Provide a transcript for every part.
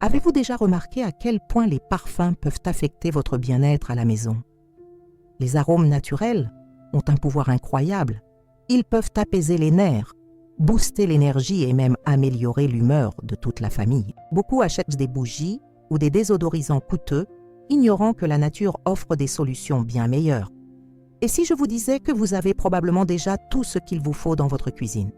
Avez-vous déjà remarqué à quel point les parfums peuvent affecter votre bien-être à la maison? Les arômes naturels ont un pouvoir incroyable. Ils peuvent apaiser les nerfs, booster l'énergie et même améliorer l'humeur de toute la famille. Beaucoup achètent des bougies ou des désodorisants coûteux, ignorant que la nature offre des solutions bien meilleures. Et si je vous disais que vous avez probablement déjà tout ce qu'il vous faut dans votre cuisine?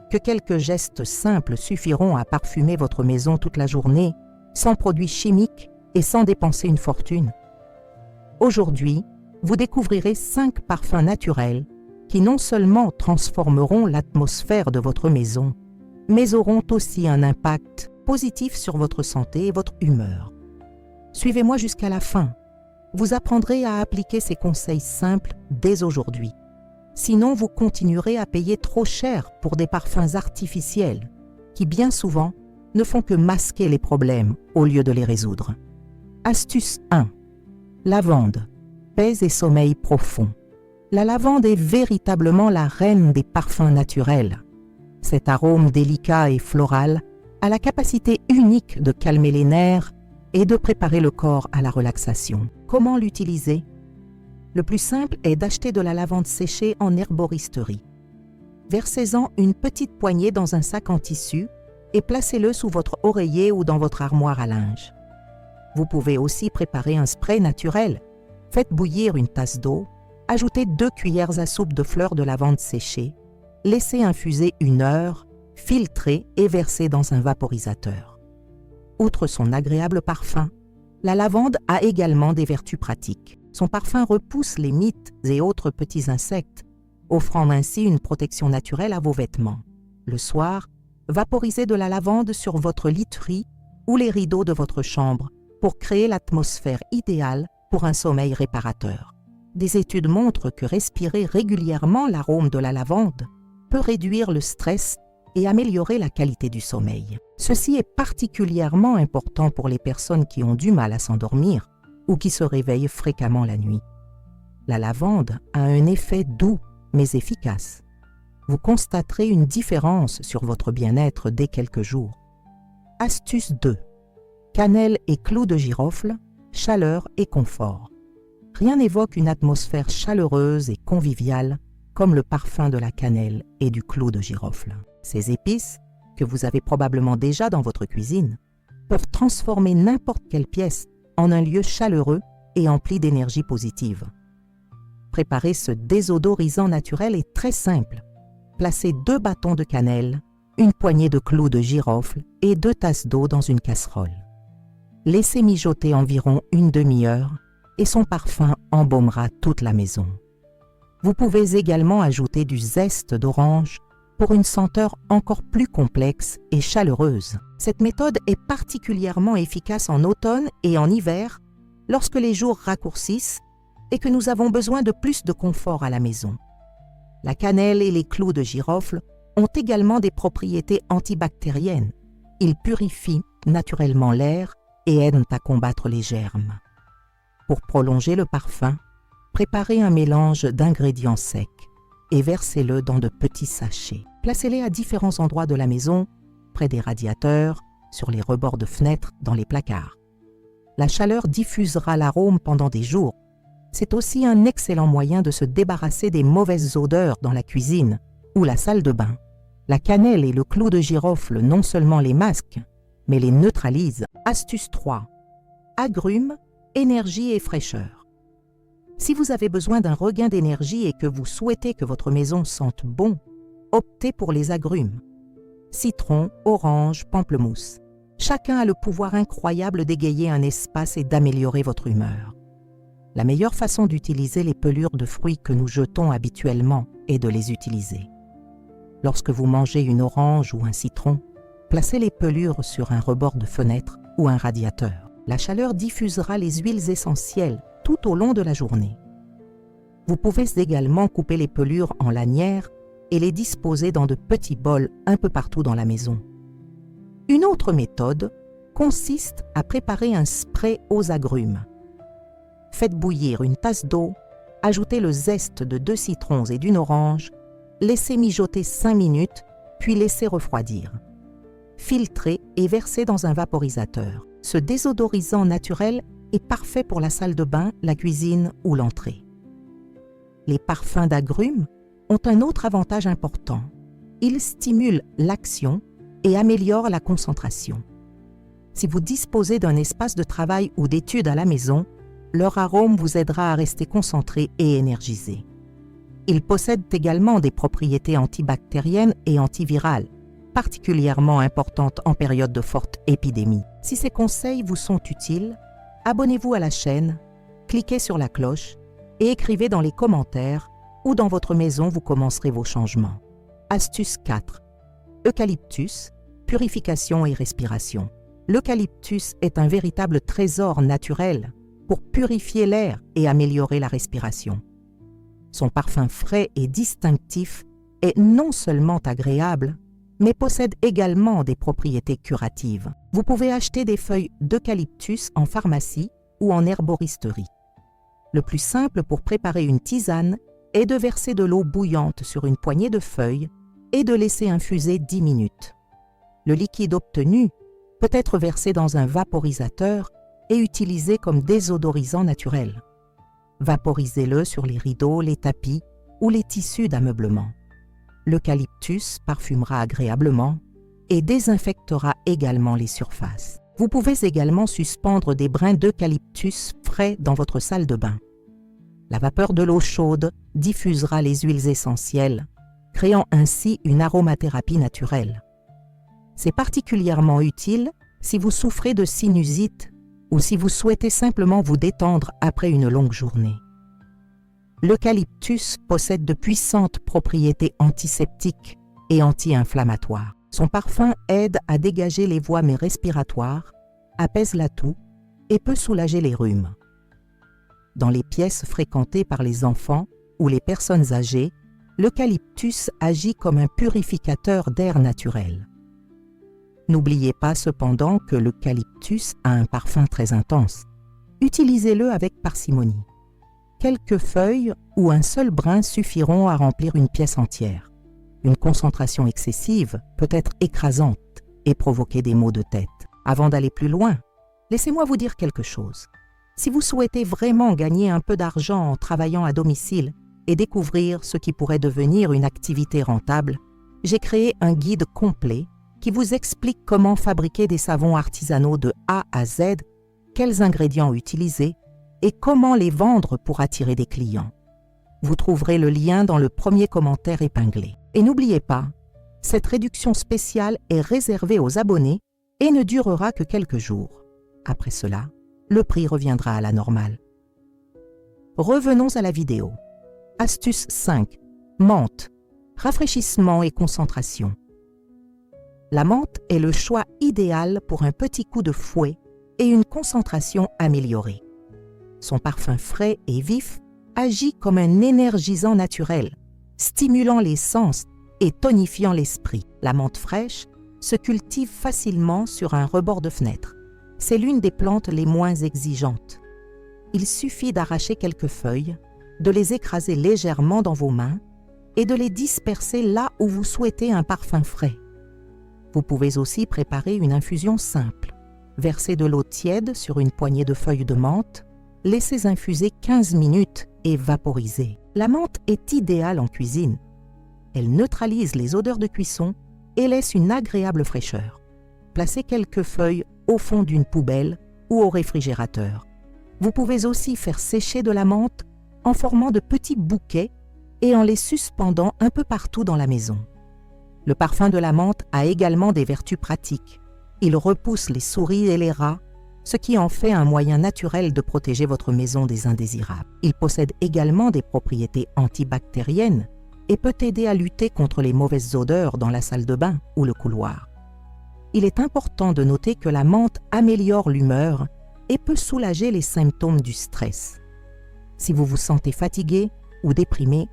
Que quelques gestes simples suffiront à parfumer votre maison toute la journée, sans produits chimiques et sans dépenser une fortune? Aujourd'hui, vous découvrirez 5 parfums naturels qui non seulement transformeront l'atmosphère de votre maison, mais auront aussi un impact positif sur votre santé et votre humeur. Suivez-moi jusqu'à la fin. Vous apprendrez à appliquer ces conseils simples dès aujourd'hui. Sinon, vous continuerez à payer trop cher pour des parfums artificiels qui, bien souvent, ne font que masquer les problèmes au lieu de les résoudre. Astuce 1. Lavande. Paix et sommeil profond. La lavande est véritablement la reine des parfums naturels. Cet arôme délicat et floral a la capacité unique de calmer les nerfs et de préparer le corps à la relaxation. Comment l'utiliser? Le plus simple est d'acheter de la lavande séchée en herboristerie. Versez-en une petite poignée dans un sac en tissu et placez-le sous votre oreiller ou dans votre armoire à linge. Vous pouvez aussi préparer un spray naturel. Faites bouillir une tasse d'eau, ajoutez 2 cuillères à soupe de fleurs de lavande séchées, laissez infuser 1 heure, filtrez et versez dans un vaporisateur. Outre son agréable parfum, la lavande a également des vertus pratiques. Son parfum repousse les mites et autres petits insectes, offrant ainsi une protection naturelle à vos vêtements. Le soir, vaporisez de la lavande sur votre literie ou les rideaux de votre chambre pour créer l'atmosphère idéale pour un sommeil réparateur. Des études montrent que respirer régulièrement l'arôme de la lavande peut réduire le stress et améliorer la qualité du sommeil. Ceci est particulièrement important pour les personnes qui ont du mal à s'endormir ou qui se réveillent fréquemment la nuit. La lavande a un effet doux mais efficace. Vous constaterez une différence sur votre bien-être dès quelques jours. Astuce 2. Cannelle et clous de girofle, chaleur et confort. Rien n'évoque une atmosphère chaleureuse et conviviale comme le parfum de la cannelle et du clou de girofle. Ces épices, que vous avez probablement déjà dans votre cuisine, peuvent transformer n'importe quelle pièce en un lieu chaleureux et empli d'énergie positive. Préparer ce désodorisant naturel est très simple. Placez 2 bâtons de cannelle, une poignée de clous de girofle et 2 tasses d'eau dans une casserole. Laissez mijoter environ une demi-heure et son parfum embaumera toute la maison. Vous pouvez également ajouter du zeste d'orange pour une senteur encore plus complexe et chaleureuse. Cette méthode est particulièrement efficace en automne et en hiver lorsque les jours raccourcissent et que nous avons besoin de plus de confort à la maison. La cannelle et les clous de girofle ont également des propriétés antibactériennes. Ils purifient naturellement l'air et aident à combattre les germes. Pour prolonger le parfum, préparez un mélange d'ingrédients secs et versez-le dans de petits sachets. Placez-les à différents endroits de la maison, près des radiateurs, sur les rebords de fenêtres, dans les placards. La chaleur diffusera l'arôme pendant des jours. C'est aussi un excellent moyen de se débarrasser des mauvaises odeurs dans la cuisine ou la salle de bain. La cannelle et le clou de girofle non seulement les masquent, mais les neutralisent. Astuce 3. Agrumes, énergie et fraîcheur. Si vous avez besoin d'un regain d'énergie et que vous souhaitez que votre maison sente bon, optez pour les agrumes. Citron, orange, pamplemousse. Chacun a le pouvoir incroyable d'égayer un espace et d'améliorer votre humeur. La meilleure façon d'utiliser les pelures de fruits que nous jetons habituellement est de les utiliser. Lorsque vous mangez une orange ou un citron, placez les pelures sur un rebord de fenêtre ou un radiateur. La chaleur diffusera les huiles essentielles tout au long de la journée. Vous pouvez également couper les pelures en lanières et les disposer dans de petits bols un peu partout dans la maison. Une autre méthode consiste à préparer un spray aux agrumes. Faites bouillir une tasse d'eau, ajoutez le zeste de 2 citrons et d'une orange, laissez mijoter 5 minutes, puis laissez refroidir. filtré et versé dans un vaporisateur. Ce désodorisant naturel est parfait pour la salle de bain, la cuisine ou l'entrée. Les parfums d'agrumes ont un autre avantage important. Ils stimulent l'action et améliorent la concentration. Si vous disposez d'un espace de travail ou d'études à la maison, leur arôme vous aidera à rester concentré et énergisé. Ils possèdent également des propriétés antibactériennes et antivirales, particulièrement importantes en période de forte épidémie. Si ces conseils vous sont utiles, abonnez-vous à la chaîne, cliquez sur la cloche et écrivez dans les commentaires où dans votre maison vous commencerez vos changements. Astuce 4. Eucalyptus, purification et respiration. L'eucalyptus est un véritable trésor naturel pour purifier l'air et améliorer la respiration. Son parfum frais et distinctif est non seulement agréable, mais possède également des propriétés curatives. Vous pouvez acheter des feuilles d'eucalyptus en pharmacie ou en herboristerie. Le plus simple pour préparer une tisane est de verser de l'eau bouillante sur une poignée de feuilles et de laisser infuser 10 minutes. Le liquide obtenu peut être versé dans un vaporisateur et utilisé comme désodorisant naturel. Vaporisez-le sur les rideaux, les tapis ou les tissus d'ameublement. L'eucalyptus parfumera agréablement et désinfectera également les surfaces. Vous pouvez également suspendre des brins d'eucalyptus frais dans votre salle de bain. La vapeur de l'eau chaude diffusera les huiles essentielles, créant ainsi une aromathérapie naturelle. C'est particulièrement utile si vous souffrez de sinusite ou si vous souhaitez simplement vous détendre après une longue journée. L'eucalyptus possède de puissantes propriétés antiseptiques et anti-inflammatoires. Son parfum aide à dégager les voies respiratoires, apaise la toux et peut soulager les rhumes. Dans les pièces fréquentées par les enfants ou les personnes âgées, l'eucalyptus agit comme un purificateur d'air naturel. N'oubliez pas cependant que l'eucalyptus a un parfum très intense. Utilisez-le avec parcimonie. Quelques feuilles ou un seul brin suffiront à remplir une pièce entière. Une concentration excessive peut être écrasante et provoquer des maux de tête. Avant d'aller plus loin, laissez-moi vous dire quelque chose. Si vous souhaitez vraiment gagner un peu d'argent en travaillant à domicile et découvrir ce qui pourrait devenir une activité rentable, j'ai créé un guide complet qui vous explique comment fabriquer des savons artisanaux de A à Z, quels ingrédients utiliser et comment les vendre pour attirer des clients. Vous trouverez le lien dans le premier commentaire épinglé. Et n'oubliez pas, cette réduction spéciale est réservée aux abonnés et ne durera que quelques jours. Après cela, le prix reviendra à la normale. Revenons à la vidéo. Astuce 5. Menthe. Rafraîchissement et concentration. La menthe est le choix idéal pour un petit coup de fouet et une concentration améliorée. Son parfum frais et vif agit comme un énergisant naturel, stimulant les sens et tonifiant l'esprit. La menthe fraîche se cultive facilement sur un rebord de fenêtre. C'est l'une des plantes les moins exigeantes. Il suffit d'arracher quelques feuilles, de les écraser légèrement dans vos mains et de les disperser là où vous souhaitez un parfum frais. Vous pouvez aussi préparer une infusion simple. Versez de l'eau tiède sur une poignée de feuilles de menthe, laissez infuser 15 minutes et vaporisez. La menthe est idéale en cuisine. Elle neutralise les odeurs de cuisson et laisse une agréable fraîcheur. Placez quelques feuilles au fond d'une poubelle ou au réfrigérateur. Vous pouvez aussi faire sécher de la menthe en formant de petits bouquets et en les suspendant un peu partout dans la maison. Le parfum de la menthe a également des vertus pratiques. Il repousse les souris et les rats, ce qui en fait un moyen naturel de protéger votre maison des indésirables. Il possède également des propriétés antibactériennes et peut aider à lutter contre les mauvaises odeurs dans la salle de bain ou le couloir. Il est important de noter que la menthe améliore l'humeur et peut soulager les symptômes du stress. Si vous vous sentez fatigué ou déprimé,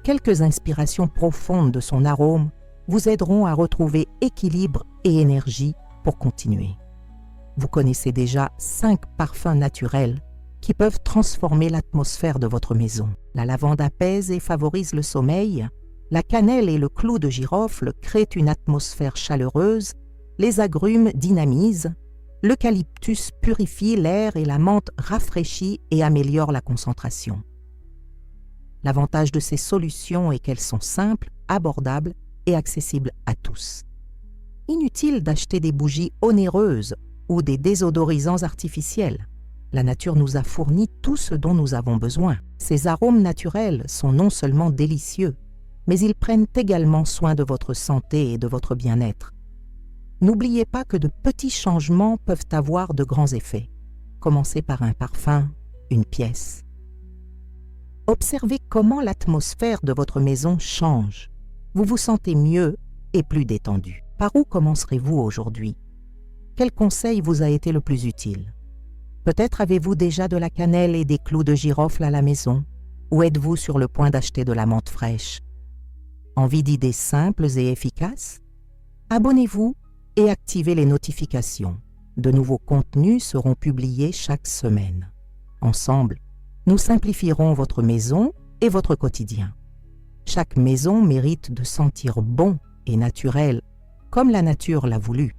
quelques inspirations profondes de son arôme vous aideront à retrouver équilibre et énergie pour continuer. Vous connaissez déjà 5 parfums naturels qui peuvent transformer l'atmosphère de votre maison. La lavande apaise et favorise le sommeil, la cannelle et le clou de girofle créent une atmosphère chaleureuse, les agrumes dynamisent, l'eucalyptus purifie l'air et la menthe rafraîchit et améliore la concentration. L'avantage de ces solutions est qu'elles sont simples, abordables et accessibles à tous. Inutile d'acheter des bougies onéreuses ou des désodorisants artificiels. La nature nous a fourni tout ce dont nous avons besoin. Ces arômes naturels sont non seulement délicieux, mais ils prennent également soin de votre santé et de votre bien-être. N'oubliez pas que de petits changements peuvent avoir de grands effets. Commencez par un parfum, une pièce. Observez comment l'atmosphère de votre maison change. Vous vous sentez mieux et plus détendu. Par où commencerez-vous aujourd'hui? Quel conseil vous a été le plus utile? Peut-être avez-vous déjà de la cannelle et des clous de girofle à la maison, ou êtes-vous sur le point d'acheter de la menthe fraîche? Envie d'idées simples et efficaces? Abonnez-vous et activez les notifications. De nouveaux contenus seront publiés chaque semaine. Ensemble, nous simplifierons votre maison et votre quotidien. Chaque maison mérite de sentir bon et naturel, comme la nature l'a voulu.